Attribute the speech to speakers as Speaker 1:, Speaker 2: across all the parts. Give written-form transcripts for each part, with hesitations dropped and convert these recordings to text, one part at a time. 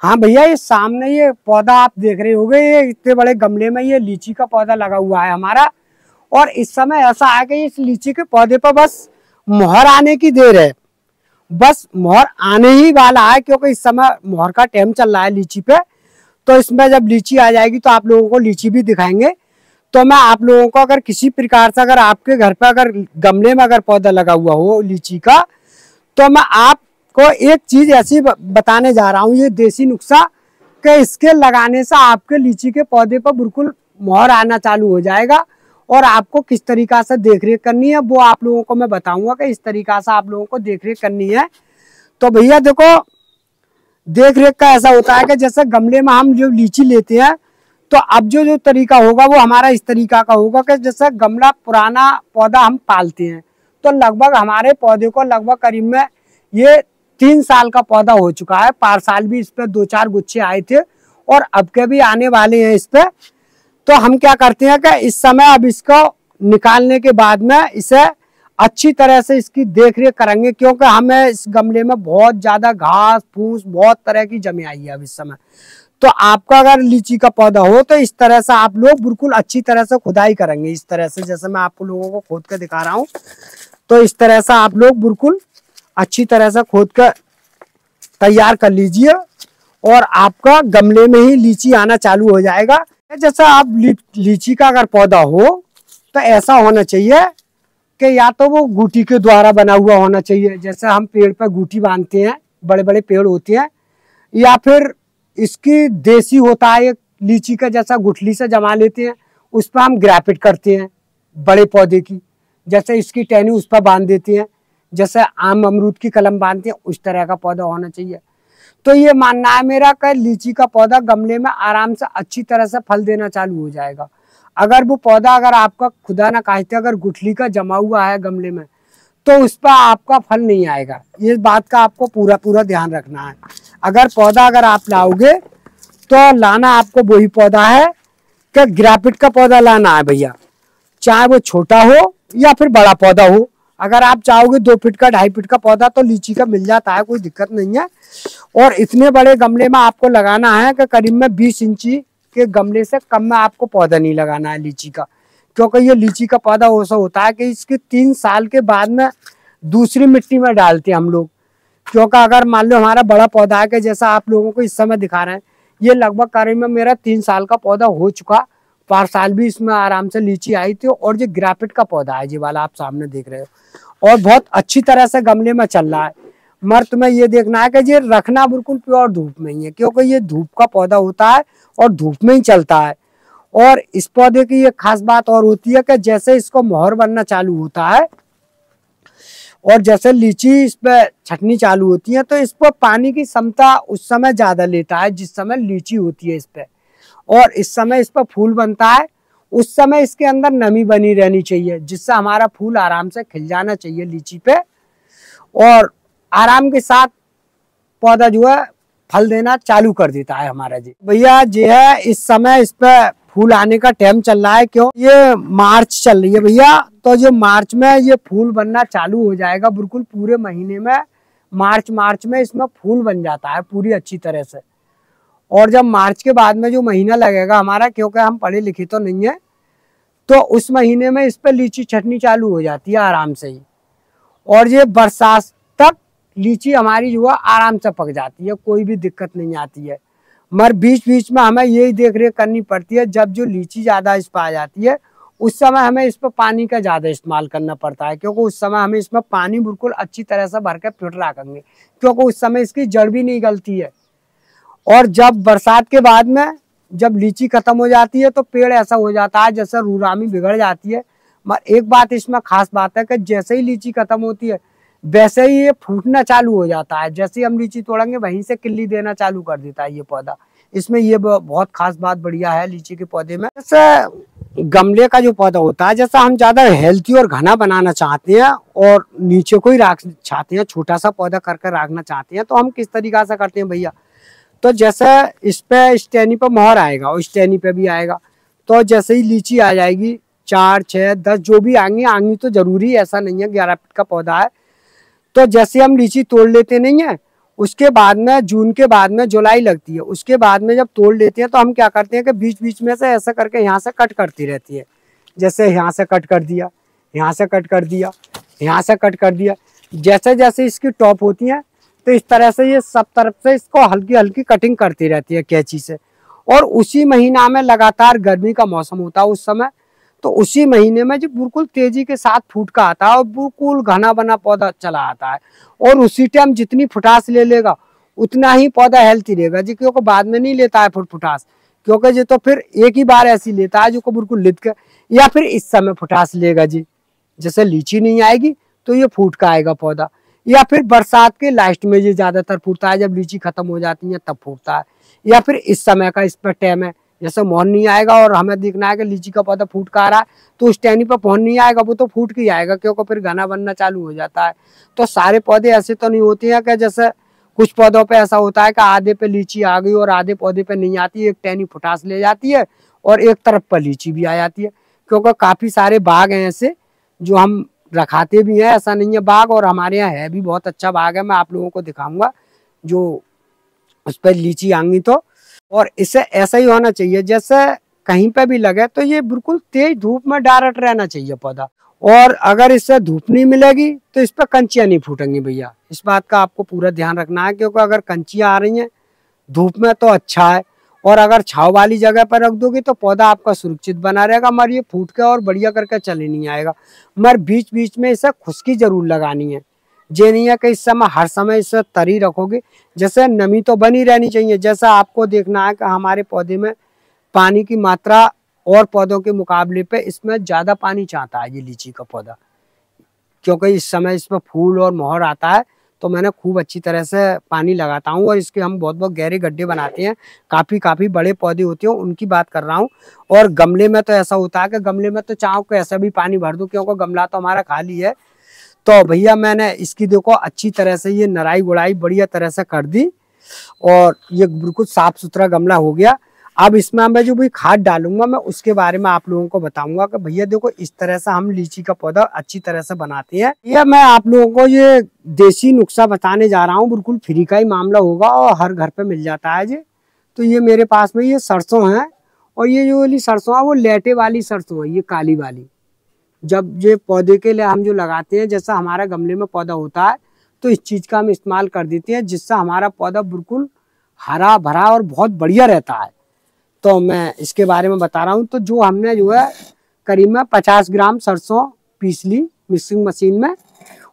Speaker 1: हाँ भैया, ये सामने ये पौधा आप देख रहे होंगे, ये इतने बड़े गमले में ये लीची का पौधा लगा हुआ है हमारा। और इस समय ऐसा है कि इस लीची के पौधे पर बस मोहर आने की देर है। बस मोहर आने ही वाला है, क्योंकि इस समय मोहर का टाइम चल रहा है लीची पे। तो इसमें जब लीची आ जाएगी तो आप लोगों को लीची भी दिखाएंगे। तो मैं आप लोगों को अगर किसी प्रकार से, अगर आपके घर पे अगर गमले में अगर पौधा लगा हुआ हो लीची का, तो मैं आपको एक चीज ऐसी बताने जा रहा हूँ, ये देसी नुस्खा, कि इसके लगाने से आपके लीची के पौधे पर बिल्कुल मोहर आना चालू हो जाएगा। और आपको किस तरीका से देखरेख करनी है वो आप लोगों को मैं बताऊंगा कि इस तरीका से आप लोगों को देखरेख करनी है। तो भैया देखो, देखरेख का ऐसा होता है कि जैसे गमले में हम जो लीची लेते हैं, तो अब जो तरीका होगा वो हमारा इस तरीका का होगा कि जैसे गमला पुराना पौधा हम पालते हैं, तो लगभग हमारे पौधे को लगभग करीब में ये 3 साल का पौधा हो चुका है। पार साल भी इस पे 2-4 गुच्छे आए थे और अब के भी आने वाले हैं इस पे। तो हम क्या करते हैं कि इस समय अब इसको निकालने के बाद में इसे अच्छी तरह से इसकी देखरेख करेंगे, क्योंकि हमें इस गमले में बहुत ज्यादा घास फूस बहुत तरह की जमी आई है अब इस समय। तो आपका अगर लीची का पौधा हो तो इस तरह से आप लोग बिल्कुल अच्छी तरह से खुदाई करेंगे। इस तरह से जैसे मैं आप लोगों को खोद कर दिखा रहा हूँ, तो इस तरह से आप लोग बिल्कुल अच्छी तरह से खोद कर तैयार कर लीजिए और आपका गमले में ही लीची आना चालू हो जाएगा। जैसा आप लीची का अगर पौधा हो तो ऐसा होना चाहिए कि या तो वो गूटी के द्वारा बना हुआ होना चाहिए, जैसे हम पेड़ पर गूटी बांधते हैं, बड़े बड़े पेड़ होते हैं, या फिर इसकी देसी होता है एक लीची का, जैसा गुठली से जमा लेते हैं, उस पर हम ग्रेफिट करते हैं बड़े पौधे की, जैसे इसकी टहनी उस पर बांध देते हैं, जैसे आम अमरूद की कलम बांधते हैं, उस तरह का पौधा होना चाहिए। तो ये मानना है मेरा कि लीची का पौधा गमले में आराम से अच्छी तरह से फल देना चालू हो जाएगा। अगर वो पौधा अगर आपका खुदा ना खास्ते अगर गुठली का जमा हुआ है गमले में, तो उस पर आपका फल नहीं आएगा। ये बात का आपको पूरा ध्यान रखना है। अगर पौधा अगर आप लाओगे तो लाना आपको वही पौधा है कि ग्रेफिट का पौधा लाना है भैया, चाहे वो छोटा हो या फिर बड़ा पौधा हो। अगर आप चाहोगे 2 फीट का 2.5 फीट का पौधा तो लीची का मिल जाता है, कोई दिक्कत नहीं है। और इतने बड़े गमले में आपको लगाना है कि करीब में 20 इंची के गमले से कम में आपको पौधा नहीं लगाना है लीची का, क्योंकि ये लीची का पौधा ऐसा होता है कि इसके 3 साल के बाद में दूसरी मिट्टी में डालते हैं हम लोग। क्योंकि अगर मान लो हमारा बड़ा पौधा है कि जैसा आप लोगों को इस समय दिखा रहे हैं, ये लगभग करीब में मेरा 3 साल का पौधा हो चुका, पार साल भी इसमें आराम से लीची आई थी। और जो ग्रेफिट का पौधा है, ये वाला आप सामने देख रहे हो, और बहुत अच्छी तरह से गमले में चल रहा है। मगर तुम्हें ये देखना है कि ये रखना बिल्कुल प्योर धूप में ही है, क्योंकि ये धूप का पौधा होता है और धूप में ही चलता है। और इस पौधे की ये खास बात और होती है कि जैसे इसको मोहर बनना चालू होता है और जैसे लीची इस पर छटनी चालू होती है, तो इस पर पानी की क्षमता उस समय ज्यादा लेता है जिस समय लीची होती है इस पे। और इस समय इस पर फूल बनता है, उस समय इसके अंदर नमी बनी रहनी चाहिए, जिससे हमारा फूल आराम से खिल जाना चाहिए लीची पे, और आराम के साथ पौधा जो है फल देना चालू कर देता है हमारा। जी भैया, जो है इस समय इस पे फूल आने का टाइम चल रहा है, क्यों ये मार्च चल रही है भैया, तो जो मार्च में ये फूल बनना चालू हो जाएगा बिल्कुल पूरे महीने में। मार्च में इसमें फूल बन जाता है पूरी अच्छी तरह से। और जब मार्च के बाद में जो महीना लगेगा हमारा, क्योंकि हम पढ़े लिखे तो नहीं है, तो उस महीने में इस पर लीची छटनी चालू हो जाती है आराम से ही। और ये बरसात तक लीची हमारी जो है आराम से पक जाती है, कोई भी दिक्कत नहीं आती है। मगर बीच बीच में हमें यही देख रेख करनी पड़ती है, जब जो लीची ज़्यादा इस पर आ जाती है उस समय हमें इस पर पानी का ज़्यादा इस्तेमाल करना पड़ता है, क्योंकि उस समय हमें इसमें पानी बिल्कुल अच्छी तरह से भर के फिट रखेंगे, क्योंकि उस समय इसकी जड़ भी नहीं गलती है। और जब बरसात के बाद में जब लीची खत्म हो जाती है तो पेड़ ऐसा हो जाता है जैसे रूरामी बिगड़ जाती है। मगर एक बात इसमें खास बात है कि जैसे ही लीची खत्म होती है वैसे ही ये फूटना चालू हो जाता है। जैसे ही हम लीची तोड़ेंगे वहीं से किल्ली देना चालू कर देता है ये पौधा। इसमें ये बहुत खास बात बढ़िया है लीची के पौधे में। जैसे गमले का जो पौधा होता है, जैसा हम ज्यादा हेल्थी और घना बनाना चाहते हैं और नीचे को ही रख चाहते हैं, छोटा सा पौधा करके रखना चाहते हैं, तो हम किस तरीका से करते हैं भैया। तो जैसे इस पे इस टहनी पे मोहर आएगा और इस टहनी पे भी आएगा, तो जैसे ही लीची आ जाएगी 4, 6, 10 जो भी आएंगी तो जरूरी ऐसा नहीं है, 11 फीट का पौधा है। तो जैसे हम लीची तोड़ लेते नहीं है उसके बाद में जून के बाद में जुलाई लगती है। उसके बाद में जब तोड़ लेते हैं तो हम क्या करते हैं कि बीच बीच में से ऐसा करके यहाँ से कट करती रहती है। जैसे यहाँ से कट कर दिया, यहाँ से कट कर दिया, यहाँ से कट कर दिया। जैसे जैसे इसकी टॉप होती है तो इस तरह से ये सब तरफ से इसको हल्की हल्की कटिंग करती रहती है कैंची से। और उसी महीना में लगातार गर्मी का मौसम होता है उस समय, तो उसी महीने में जो बिल्कुल तेजी के साथ फूट का आता है और बिल्कुल घना बना पौधा चला आता है। और उसी टाइम जितनी फुटास ले लेगा उतना ही पौधा हेल्थी रहेगा जी, क्योंकि बाद में नहीं लेता है फुटास, क्योंकि जी तो फिर एक ही बार ऐसी लेता है जो को बिल्कुल लिद के, या फिर इस समय फुटास लेगा जी। जैसे लीची नहीं आएगी तो ये फूट का आएगा पौधा, या फिर बरसात के लास्ट में ये ज्यादातर फूटता है, जब लीची खत्म हो जाती है तब फूटता है, या फिर इस समय का इस पर टाइम है। जैसे मोहन नहीं आएगा और हमें देखना है कि लीची का पौधा फूट का आ रहा है, तो उस टाइम पर मोहन नहीं आएगा, वो तो फूट के ही आएगा, क्योंकि फिर घना बनना चालू हो जाता है। तो सारे पौधे ऐसे तो नहीं होते हैं कि जैसे कुछ पौधों पे ऐसा होता है कि आधे पे लीची आ गई और आधे पौधे पे नहीं आती, एक टहनी फुटास ले जाती है और एक तरफ पर लीची भी आ जाती है। क्योंकि काफी सारे बाग हैं ऐसे जो हम रखाते भी हैं, ऐसा नहीं है बाग, और हमारे यहाँ है भी बहुत अच्छा बाग है, मैं आप लोगों को दिखाऊंगा जो उस पर लीची आएंगी तो। और इसे ऐसा ही होना चाहिए, जैसे कहीं पे भी लगे तो ये बिल्कुल तेज धूप में डायरेक्ट रहना चाहिए पौधा। और अगर इससे धूप नहीं मिलेगी तो इस पर कंचियां नहीं फूटेंगी भैया, इस बात का आपको पूरा ध्यान रखना है। क्योंकि अगर कंचियां आ रही हैं धूप में तो अच्छा है, और अगर छाव वाली जगह पर रख दोगे तो पौधा आपका सुरक्षित बना रहेगा, मगर ये फूट के और बढ़िया करके चले नहीं आएगा। मगर बीच बीच में इसे खुश्की जरूर लगानी है, ये नहीं है कि इस समय हर समय इसे तरी रखोगे। जैसे नमी तो बनी रहनी चाहिए, जैसा आपको देखना है कि हमारे पौधे में पानी की मात्रा और पौधों के मुकाबले पे इसमें ज्यादा पानी चाहता है ये लीची का पौधा, क्योंकि इस समय इसमें फूल और मोहर आता है। तो मैंने खूब अच्छी तरह से पानी लगाता हूँ, और इसके हम बहुत बहुत गहरे गड्ढे बनाते हैं, काफी बड़े पौधे होते हैं उनकी बात कर रहा हूँ। और गमले में तो ऐसा होता है कि गमले में तो चाहो कि ऐसा भी पानी भर दूं, क्योंकि गमला तो हमारा खाली है। तो भैया मैंने इसकी देखो अच्छी तरह से ये नराई गुड़ाई बढ़िया तरह से कर दी, और ये बिल्कुल साफ सुथरा गमला हो गया। अब इसमें मैं जो भी खाद डालूंगा मैं उसके बारे में आप लोगों को बताऊंगा कि भैया देखो इस तरह से हम लीची का पौधा अच्छी तरह से बनाते हैं। ये मैं आप लोगों को ये देसी नुस्खा बताने जा रहा हूँ, बिल्कुल फ्री का ही मामला होगा और हर घर पे मिल जाता है जी। तो ये मेरे पास में ये सरसों है, और ये जो वाली सरसों है वो लेटे वाली सरसों है, ये काली वाली। जब ये पौधे के लिए हम जो लगाते हैं, जैसा हमारा गमले में पौधा होता है तो इस चीज का हम इस्तेमाल कर देते हैं, जिससे हमारा पौधा बिल्कुल हरा भरा और बहुत बढ़िया रहता है। तो मैं इसके बारे में बता रहा हूँ। तो जो हमने जो है करीब में 50 ग्राम सरसों पीस ली मिक्सिंग मशीन में,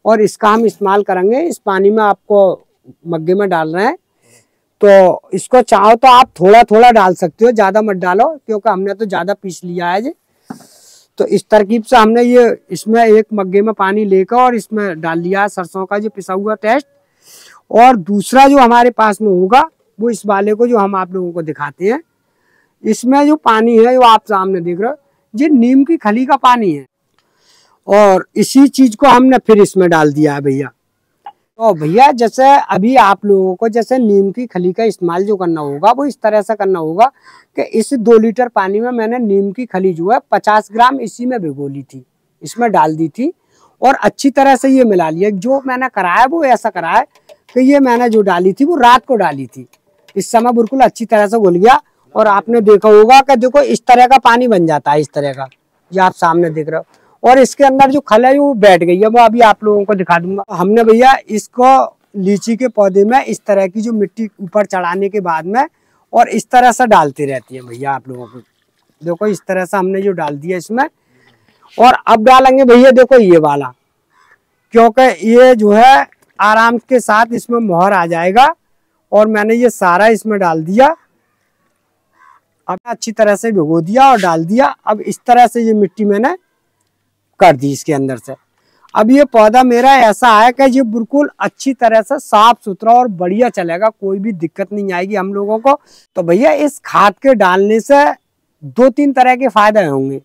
Speaker 1: और इसका हम इस्तेमाल करेंगे। इस पानी में आपको मग्गे में डाल रहे हैं, तो इसको चाहो तो आप थोड़ा थोड़ा डाल सकते हो, ज्यादा मत डालो, क्योंकि हमने तो ज्यादा पीस लिया है जी। तो इस तरकीब से हमने ये इसमें एक मग्गे में पानी लेकर और इसमें डाल लिया है सरसों का जो पिसा हुआ टेस्ट। और दूसरा जो हमारे पास में होगा वो इस वाले को जो हम आप लोगों को दिखाते हैं, इसमें जो पानी है वो आप सामने देख रहे हो, ये नीम की खली का पानी है, और इसी चीज को हमने फिर इसमें डाल दिया है भैया। तो भैया जैसे अभी आप लोगों को जैसे नीम की खली का इस्तेमाल जो करना होगा वो इस तरह से करना होगा कि इस 2 लीटर पानी में मैंने नीम की खली जो है 50 ग्राम इसी में भिगो ली थी, इसमें डाल दी थी, और अच्छी तरह से ये मिला लिया। जो मैंने कराया वो ऐसा कराया कि ये मैंने जो डाली थी वो रात को डाली थी, इस समय बिल्कुल अच्छी तरह से घुल गया। और आपने देखा होगा कि देखो इस तरह का पानी बन जाता है, इस तरह का, ये आप सामने देख रहे हो। और इसके अंदर जो खल है वो बैठ गई है, वो अभी आप लोगों को दिखा दूंगा। हमने भैया इसको लीची के पौधे में इस तरह की जो मिट्टी ऊपर चढ़ाने के बाद में और इस तरह से डालते रहती है भैया आप लोगों को। देखो इस तरह से हमने जो डाल दिया इसमें, और अब डालेंगे भैया देखो ये वाला, क्योंकि ये जो है आराम के साथ इसमें मोहर आ जाएगा। और मैंने ये सारा इसमें डाल दिया, अब अच्छी तरह से भिगो दिया और डाल दिया। अब इस तरह से ये मिट्टी मैंने कर दी इसके अंदर से। अब ये पौधा मेरा ऐसा है कि ये बिल्कुल अच्छी तरह से साफ सुथरा और बढ़िया चलेगा, कोई भी दिक्कत नहीं आएगी हम लोगों को। तो भैया इस खाद के डालने से 2-3 तरह के फायदे होंगे,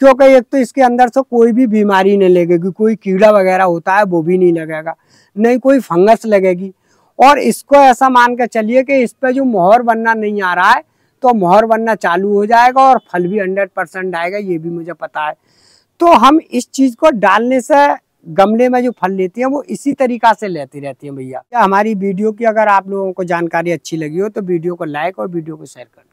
Speaker 1: क्योंकि एक तो इसके अंदर से कोई भी बीमारी नहीं लगेगी, कोई कीड़ा वगैरह होता है वो भी नहीं लगेगा, नहीं कोई फंगस लगेगी। और इसको ऐसा मान कर चलिए कि इस पे जो मोहर बनना नहीं आ रहा है तो मोहर बनना चालू हो जाएगा, और फल भी 100% आएगा, ये भी मुझे पता है। तो हम इस चीज को डालने से गमले में जो फल लेती हैं वो इसी तरीका से लेती रहती हैं भैया। हमारी वीडियो की अगर आप लोगों को जानकारी अच्छी लगी हो तो वीडियो को लाइक और वीडियो को शेयर कर दें।